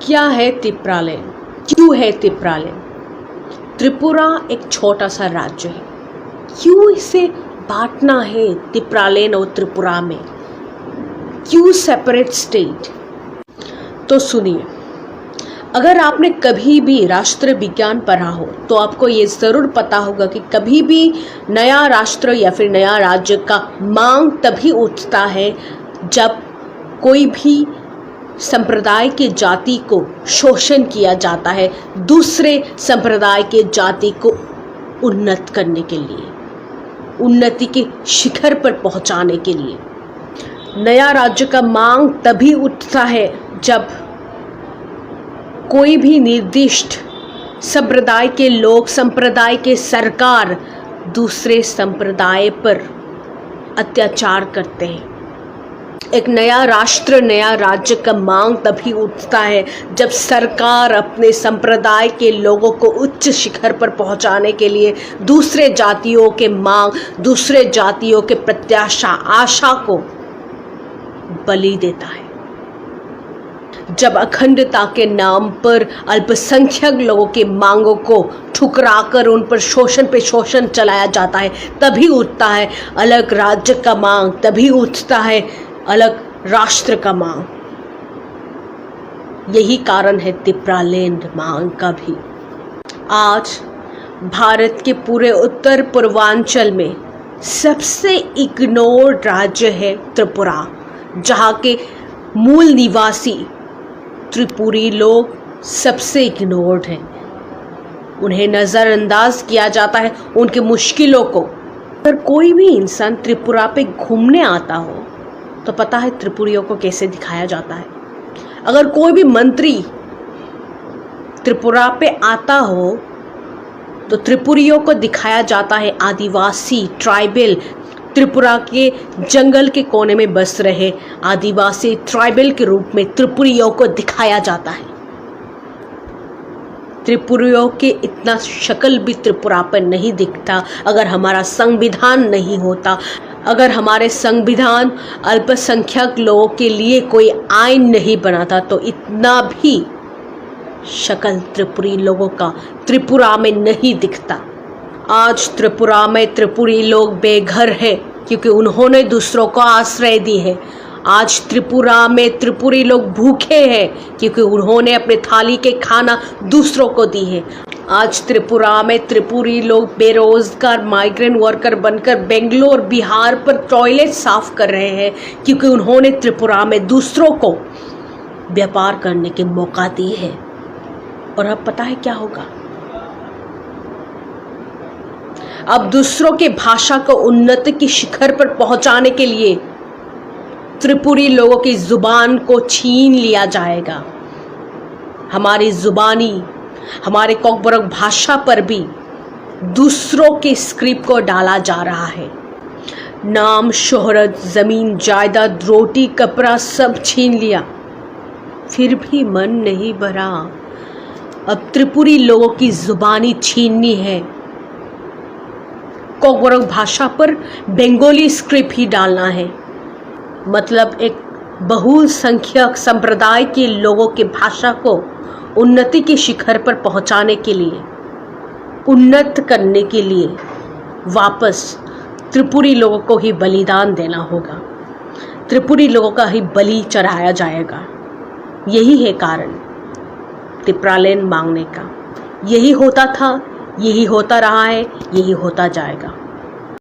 क्या है त्रिपुरालैंड? क्यों है त्रिपुरालैंड? त्रिपुरा एक छोटा सा राज्य है। क्यों इसे बांटना है त्रिपुरालैंड और त्रिपुरा में? क्यों सेपरेट स्टेट? तो सुनिए, अगर आपने कभी भी राष्ट्र विज्ञान पढ़ा हो तो आपको ये ज़रूर पता होगा कि कभी भी नया राष्ट्र या फिर नया राज्य का मांग तभी उठता है जब कोई भी संप्रदाय के जाति को शोषण किया जाता है दूसरे संप्रदाय के जाति को उन्नत करने के लिए, उन्नति के शिखर पर पहुंचाने के लिए। नया राज्य का मांग तभी उठता है जब कोई भी निर्दिष्ट संप्रदाय के लोग, संप्रदाय के सरकार दूसरे संप्रदाय पर अत्याचार करते हैं। एक नया राष्ट्र, नया राज्य का मांग तभी उठता है जब सरकार अपने संप्रदाय के लोगों को उच्च शिखर पर पहुंचाने के लिए दूसरे जातियों के मांग, दूसरे जातियों के प्रत्याशा, आशा को बलि देता है। जब अखंडता के नाम पर अल्पसंख्यक लोगों के मांगों को ठुकराकर उन पर शोषण पे शोषण चलाया जाता है, तभी उठता है अलग राज्य का मांग, तभी उठता है अलग राष्ट्र का मांग। यही कारण है त्रिपुरालैंड मांग का भी। आज भारत के पूरे उत्तर पूर्वांचल में सबसे इग्नोर्ड राज्य है त्रिपुरा, जहाँ के मूल निवासी त्रिपुरी लोग सबसे इग्नोर्ड हैं। उन्हें नज़रअंदाज किया जाता है, उनकी मुश्किलों को। अगर कोई भी इंसान त्रिपुरा पे घूमने आता हो तो पता है त्रिपुरियों को कैसे दिखाया जाता है। अगर कोई भी मंत्री त्रिपुरा पे आता हो तो त्रिपुरियों को दिखाया जाता है आदिवासी, ट्राइबल, त्रिपुरा के जंगल के कोने में बस रहे आदिवासी, ट्राइबल के रूप में त्रिपुरियों को दिखाया जाता है। त्रिपुरियों के इतना शक्ल भी त्रिपुरा पर नहीं दिखता अगर हमारा संविधान नहीं होता, अगर हमारे संविधान अल्पसंख्यक लोगों के लिए कोई आइन नहीं बनाता तो इतना भी शक्ल त्रिपुरी लोगों का त्रिपुरा में नहीं दिखता। आज त्रिपुरा में त्रिपुरी लोग बेघर हैं क्योंकि उन्होंने दूसरों को आश्रय दी है। आज त्रिपुरा में त्रिपुरी लोग भूखे हैं क्योंकि उन्होंने अपने थाली के खाना दूसरों को दी है। आज त्रिपुरा में त्रिपुरी लोग बेरोजगार माइग्रेंट वर्कर बनकर बेंगलोर, बिहार पर टॉयलेट साफ कर रहे हैं क्योंकि उन्होंने त्रिपुरा में दूसरों को व्यापार करने के मौका दी है। और अब पता है क्या होगा? अब दूसरों के भाषा को उन्नति की शिखर पर पहुंचाने के लिए त्रिपुरी लोगों की जुबान को छीन लिया जाएगा। हमारी जुबानी, हमारे कोकबोरोक भाषा पर भी दूसरों के स्क्रिप्ट को डाला जा रहा है। नाम, शोहरत, जमीन, जायदाद, रोटी, कपड़ा सब छीन लिया, फिर भी मन नहीं भरा। अब त्रिपुरी लोगों की जुबानी छीननी है। कोकबोरोक भाषा पर बंगाली स्क्रिप्ट ही डालना है। मतलब एक बहुसंख्यक संप्रदाय के लोगों की भाषा को उन्नति के शिखर पर पहुंचाने के लिए, उन्नत करने के लिए वापस त्रिपुरी लोगों को ही बलिदान देना होगा। त्रिपुरी लोगों का ही बलि चढ़ाया जाएगा। यही है कारण त्रिपुरालैंड मांगने का। यही होता था, यही होता रहा है, यही होता जाएगा।